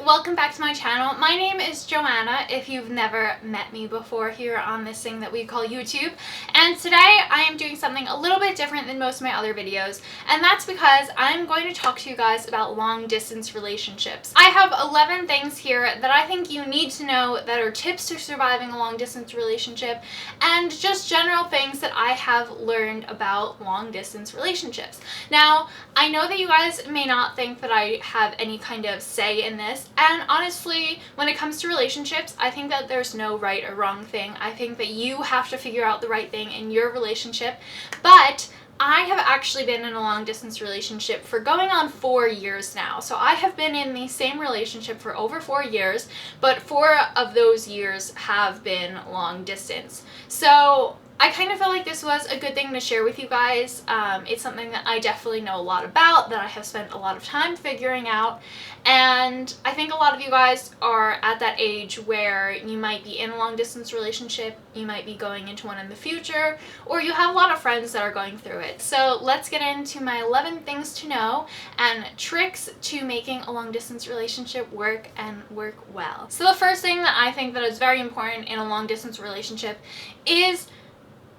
welcome back to my channel. My name is Joanna, if you've never met me before here on this thing that we call YouTube. And today I am doing something a little bit different than most of my other videos, and that's because I'm going to talk to you guys about long distance relationships. I have 11 things here that I think you need to know that are tips to surviving a long distance relationship, and just general things that I have learned about long distance relationships. Now, I know that you guys may not think that I have any kind of say in this, and honestly, when it comes to relationships, I think that there's no right or wrong thing. I think that you have to figure out the right thing in your relationship, but I have actually been in a long distance relationship for going on 4 years now. So I have been in the same relationship for over 4 years, but 4 of those years have been long distance. So I kind of felt like this was a good thing to share with you guys. It's something that I definitely know a lot about, that I have spent a lot of time figuring out, and I think a lot of you guys are at that age where you might be in a long distance relationship, you might be going into one in the future, or you have a lot of friends that are going through it. So let's get into my 11 things to know and tricks to making a long distance relationship work and work well. So the first thing that I think that is very important in a long distance relationship is,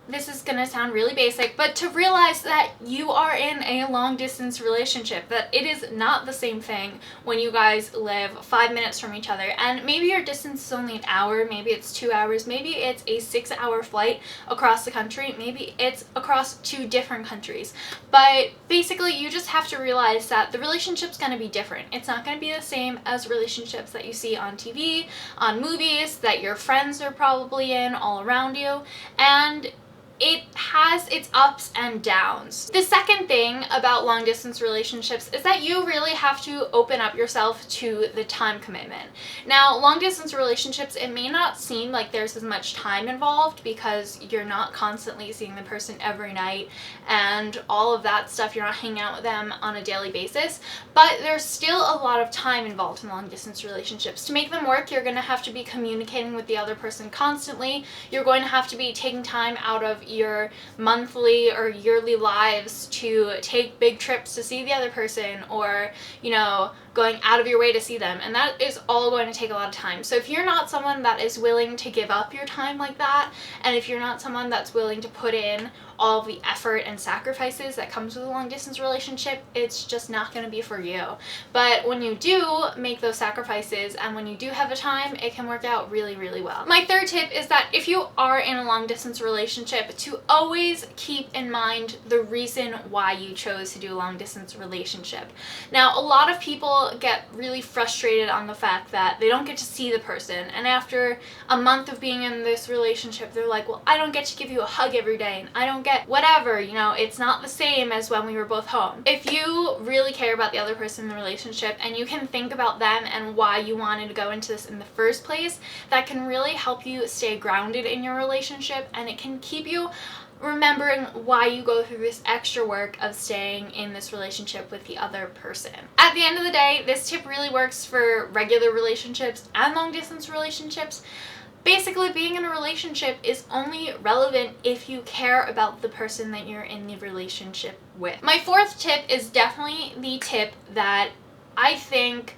this is gonna sound really basic, but to realize that you are in a long distance relationship, that it is not the same thing when you guys live 5 minutes from each other, and maybe your distance is only an hour, maybe it's 2 hours, maybe it's a 6-hour flight across the country, maybe it's across 2 different countries. But basically, you just have to realize that the relationship's gonna be different. It's not gonna be the same as relationships that you see on TV, on movies, that your friends are probably in all around you, and it has its ups and downs. The second thing about long distance relationships is that you really have to open up yourself to the time commitment. Now, long distance relationships, it may not seem like there's as much time involved because you're not constantly seeing the person every night and all of that stuff. You're not hanging out with them on a daily basis, but there's still a lot of time involved in long distance relationships. To make them work, you're going to have to be communicating with the other person constantly. You're going to have to be taking time out of your monthly or yearly lives to take big trips to see the other person, or, you know, going out of your way to see them, and that is all going to take a lot of time. So if you're not someone that is willing to give up your time like that, and if you're not someone that's willing to put in all of the effort and sacrifices that comes with a long distance relationship, it's just not going to be for you. But when you do make those sacrifices and when you do have the time, it can work out really, really well. My third tip is that if you are in a long distance relationship, to always keep in mind the reason why you chose to do a long distance relationship. Now, a lot of people get really frustrated on the fact that they don't get to see the person, and after a month of being in this relationship, they're like, well, I don't get to give you a hug every day, and I don't get whatever, you know, it's not the same as when we were both home. If you really care about the other person in the relationship and you can think about them and why you wanted to go into this in the first place, that can really help you stay grounded in your relationship, and it can keep you remembering why you go through this extra work of staying in this relationship with the other person. At the end of the day, this tip really works for regular relationships and long distance relationships. Basically, being in a relationship is only relevant if you care about the person that you're in the relationship with. My fourth tip is definitely the tip that I think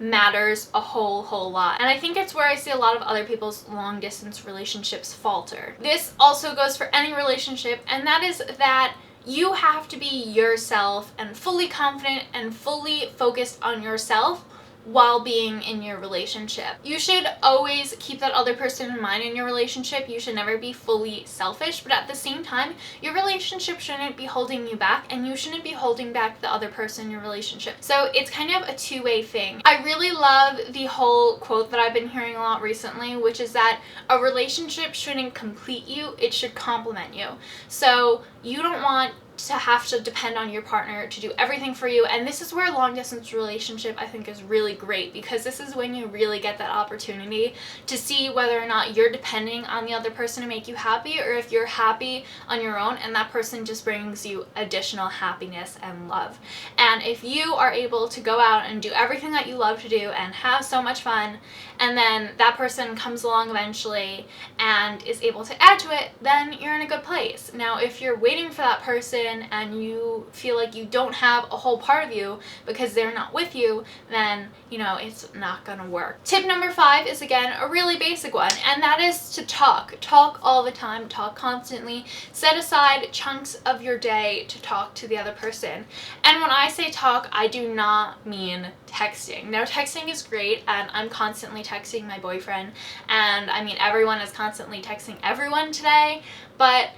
matters a whole lot, and I think it's where I see a lot of other people's long distance relationships falter. This also goes for any relationship, and that is that you have to be yourself and fully confident and fully focused on yourself while being in your relationship. You should always keep that other person in mind in your relationship. You should never be fully selfish, but at the same time, your relationship shouldn't be holding you back, and you shouldn't be holding back the other person in your relationship. So it's kind of a two-way thing. I really love the whole quote that I've been hearing a lot recently, which is that a relationship shouldn't complete you, it should complement you. So you don't want to have to depend on your partner to do everything for you, and this is where long distance relationship I think is really great, because this is when you really get that opportunity to see whether or not you're depending on the other person to make you happy, or if you're happy on your own and that person just brings you additional happiness and love. And if you are able to go out and do everything that you love to do and have so much fun, and then that person comes along eventually and is able to add to it, then you're in a good place. Now, if you're waiting for that person person and you feel like you don't have a whole part of you because they're not with you, then, you know, it's not gonna work. Tip number 5 is, again, a really basic one, and that is to talk. Talk all the time, talk constantly. Set aside chunks of your day to talk to the other person. And when I say talk, I do not mean texting. Now, texting is great, and I'm constantly texting my boyfriend, and I mean, everyone is constantly texting everyone today, but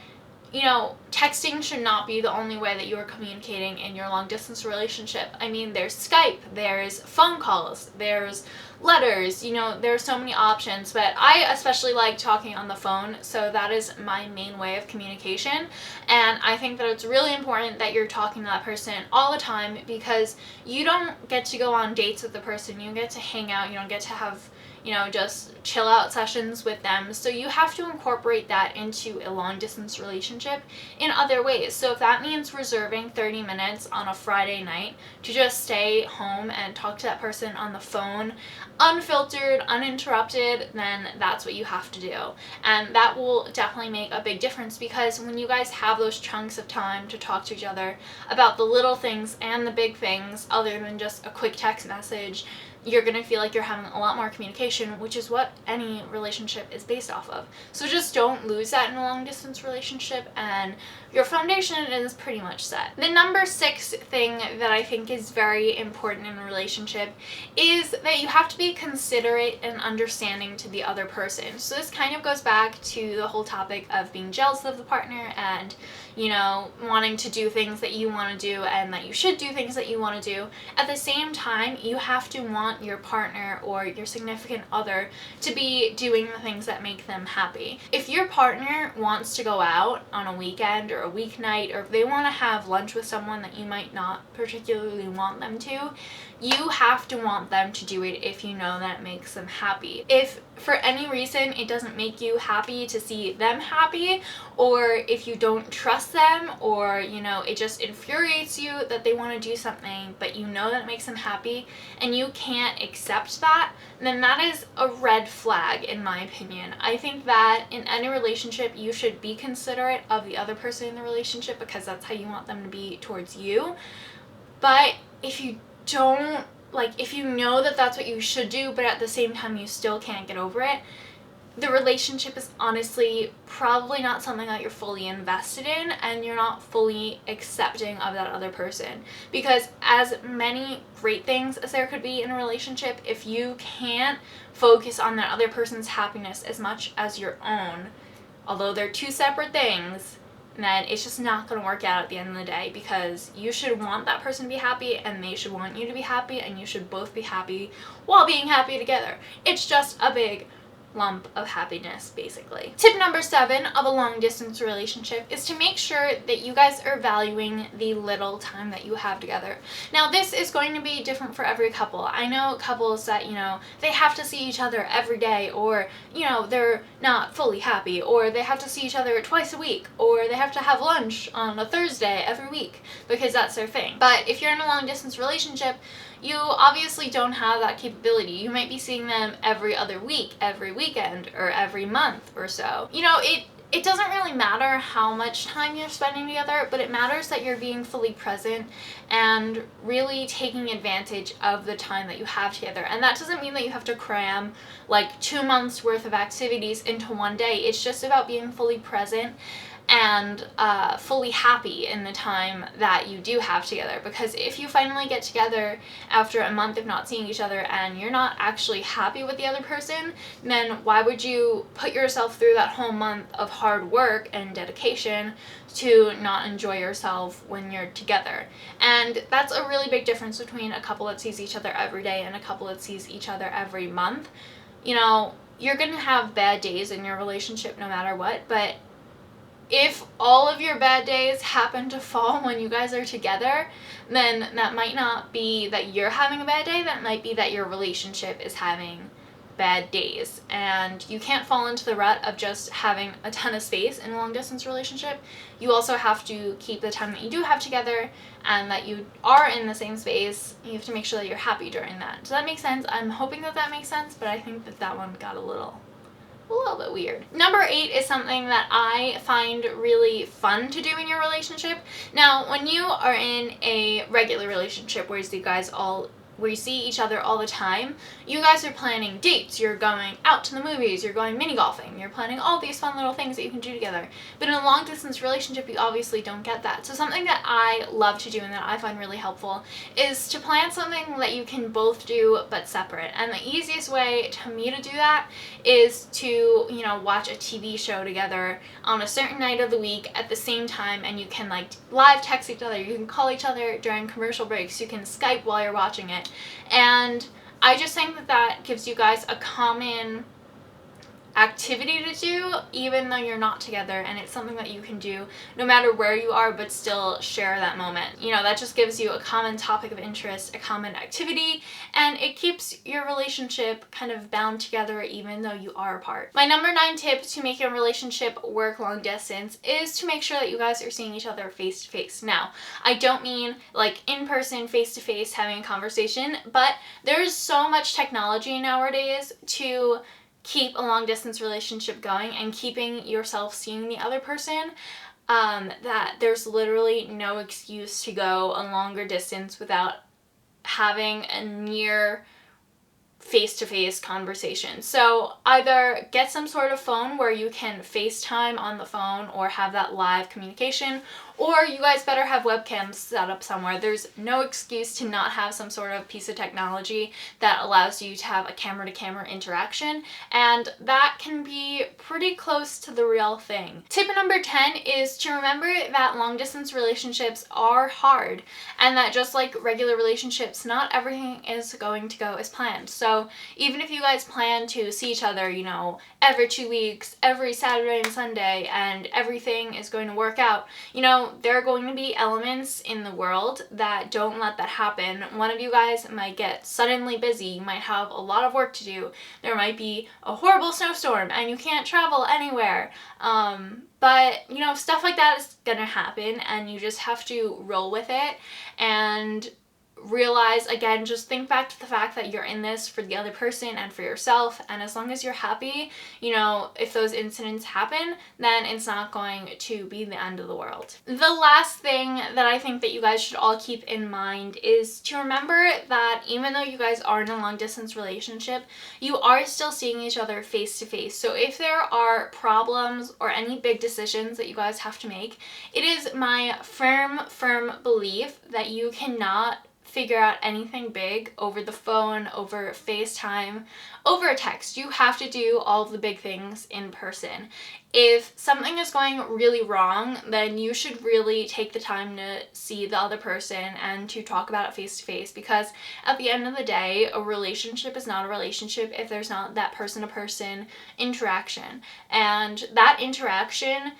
you know, texting should not be the only way that you are communicating in your long distance relationship. I mean, there's Skype, there's phone calls, there's letters, you know, there are so many options, but I especially like talking on the phone, so that is my main way of communication. And I think that it's really important that you're talking to that person all the time, because you don't get to go on dates with the person, you get to hang out, you don't get to have, you know, just chill out sessions with them. So you have to incorporate that into a long distance relationship in other ways. So if that means reserving 30 minutes on a Friday night to just stay home and talk to that person on the phone, unfiltered, uninterrupted, then that's what you have to do. And that will definitely make a big difference, because when you guys have those chunks of time to talk to each other about the little things and the big things, other than just a quick text message, you're going to feel like you're having a lot more communication, which is what any relationship is based off of. So just don't lose that in a long distance relationship, and your foundation is pretty much set. The number 6 thing that I think is very important in a relationship is that you have to be considerate and understanding to the other person. So this kind of goes back to the whole topic of being jealous of the partner and, you know, wanting to do things that you want to do and that you should do things that you want to do. At the same time, you have to want your partner or your significant other to be doing the things that make them happy. If your partner wants to go out on a weekend or a weeknight, or if they want to have lunch with someone that you might not particularly want them to, you have to want them to do it if you know that it makes them happy. If for any reason it doesn't make you happy to see them happy, or if you don't trust them, or, you know, it just infuriates you that they want to do something but you know that it makes them happy and you can't accept that, then that is a red flag in my opinion. I think that in any relationship you should be considerate of the other person in the relationship, because that's how you want them to be towards you. But if you don't, like, if you know that that's what you should do, but at the same time you still can't get over it, the relationship is honestly probably not something that you're fully invested in, and you're not fully accepting of that other person. Because as many great things as there could be in a relationship, if you can't focus on that other person's happiness as much as your own, although they're two separate things, then it's just not going to work out at the end of the day, because you should want that person to be happy and they should want you to be happy, and you should both be happy while being happy together. It's just a big lump of happiness, basically. Tip number 7 of a long distance relationship is to make sure that you guys are valuing the little time that you have together. Now, this is going to be different for every couple. I know couples that, you know, they have to see each other every day, or, you know, they're not fully happy, or they have to see each other twice a week, or they have to have lunch on a Thursday every week because that's their thing. But if you're in a long distance relationship, you obviously don't have that capability. You might be seeing them every other week, every weekend, or every month or so. You know, it doesn't really matter how much time you're spending together, but it matters that you're being fully present and really taking advantage of the time that you have together. And that doesn't mean that you have to cram like 2 months worth of activities into one day. It's just about being fully present and fully happy in the time that you do have together. Because if you finally get together after a month of not seeing each other and you're not actually happy with the other person, then why would you put yourself through that whole month of hard work and dedication to not enjoy yourself when you're together? And that's a really big difference between a couple that sees each other every day and a couple that sees each other every month. You know, you're gonna have bad days in your relationship no matter what, but if all of your bad days happen to fall when you guys are together, then that might not be that you're having a bad day, that might be that your relationship is having bad days. And you can't fall into the rut of just having a ton of space in a long distance relationship. You also have to keep the time that you do have together and that you are in the same space. You have to make sure that you're happy during that. Does that make sense? I'm hoping that that makes sense, but I think that that one got a little a little bit weird. Number 8 is something that I find really fun to do in your relationship. Now, when you are in a regular relationship where you see each other all the time, you guys are planning dates, you're going out to the movies, you're going mini golfing, you're planning all these fun little things that you can do together. But in a long distance relationship, you obviously don't get that. So something that I love to do and that I find really helpful is to plan something that you can both do but separate. And the easiest way to me to do that is to, watch a TV show together on a certain night of the week at the same time, and you can like live text each other, you can call each other during commercial breaks, you can Skype while you're watching it. And I just think that that gives you guys a common activity to do even though you're not together, and it's something that you can do no matter where you are but still share that moment. That just gives you a common topic of interest, a common activity, and it keeps your relationship kind of bound together even though you are apart. My number 9 tip to make your relationship work long distance is to make sure that you guys are seeing each other face to face. Now, I don't mean like in person, face to face, having a conversation, but there's so much technology nowadays to keep a long distance relationship going and keeping yourself seeing the other person, that there's literally no excuse to go a longer distance without having a near face-to-face conversation. So either get some sort of phone where you can FaceTime on the phone or have that live communication, or you guys better have webcams set up somewhere. There's no excuse to not have some sort of piece of technology that allows you to have a camera-to-camera interaction, and that can be pretty close to the real thing. Tip number 10 is to remember that long-distance relationships are hard, and that just like regular relationships, not everything is going to go as planned. So even if you guys plan to see each other, every 2 weeks, every Saturday and Sunday, and everything is going to work out, there are going to be elements in the world that don't let that happen. One of you guys might get suddenly busy, you might have a lot of work to do, there might be a horrible snowstorm and you can't travel anywhere. But stuff like that is gonna happen, and you just have to roll with it and realize, again, just think back to the fact that you're in this for the other person and for yourself, and as long as you're happy, if those incidents happen, then it's not going to be the end of the world. The last thing that I think that you guys should all keep in mind is to remember that even though you guys are in a long distance relationship, you are still seeing each other face to face. So if there are problems or any big decisions that you guys have to make, it is my firm belief that you cannot figure out anything big over the phone, over FaceTime, over a text. You have to do all of the big things in person. If something is going really wrong, then you should really take the time to see the other person and to talk about it face to face, because at the end of the day, a relationship is not a relationship if there's not that person to person interaction. And that interaction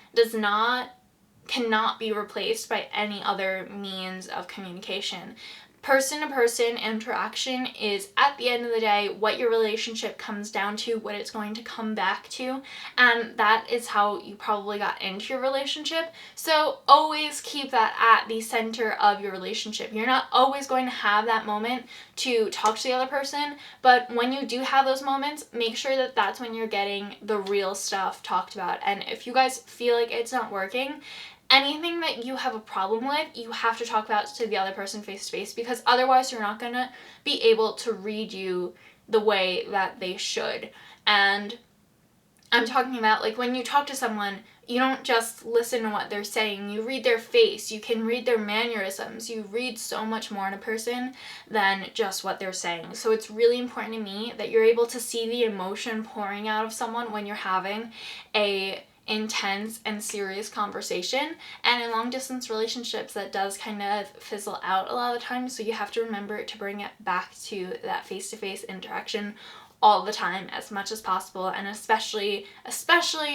cannot be replaced by any other means of communication. Person-to-person interaction is, at the end of the day, what your relationship comes down to, what it's going to come back to, and that is how you probably got into your relationship. So always keep that at the center of your relationship. You're not always going to have that moment to talk to the other person, but when you do have those moments, make sure that that's when you're getting the real stuff talked about. And if you guys feel like it's not working, anything that you have a problem with, you have to talk about to the other person face to face, because otherwise you're not gonna be able to read you the way that they should. And I'm talking about like when you talk to someone, you don't just listen to what they're saying, you read their face, you can read their mannerisms, you read so much more in a person than just what they're saying. So it's really important to me that you're able to see the emotion pouring out of someone when you're having a intense and serious conversation. And in long distance relationships, that does kind of fizzle out a lot of the time, so you have to remember to bring it back to that face-to-face interaction all the time as much as possible, and especially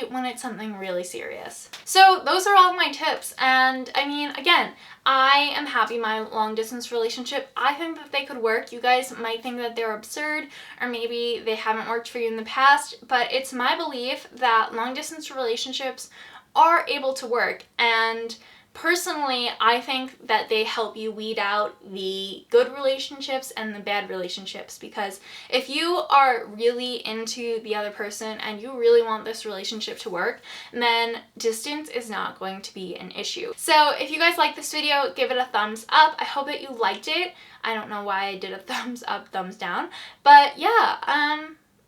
when it's something really serious. So those are all my tips, and I mean, again, I am happy my long distance relationship. I think that they could work. You guys might think that they're absurd, or maybe they haven't worked for you in the past, but it's my belief that long distance relationships are able to work, and Personally, I think that they help you weed out the good relationships and the bad relationships, because if you are really into the other person and you really want this relationship to work, then distance is not going to be an issue. So if you guys like this video, give it a thumbs up. I hope that you liked it. I don't know why I did a thumbs up, thumbs down, but yeah,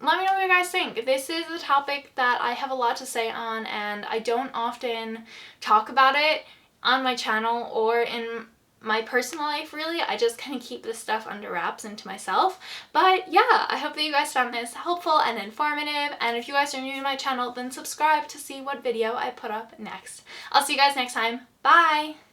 let me know what you guys think. This is a topic that I have a lot to say on, and I don't often talk about it on my channel or in my personal life, really. I just kind of keep this stuff under wraps into myself. But yeah, I hope that you guys found this helpful and informative, and if you guys are new to my channel, then subscribe to see what video I put up next. I'll see you guys next time. Bye!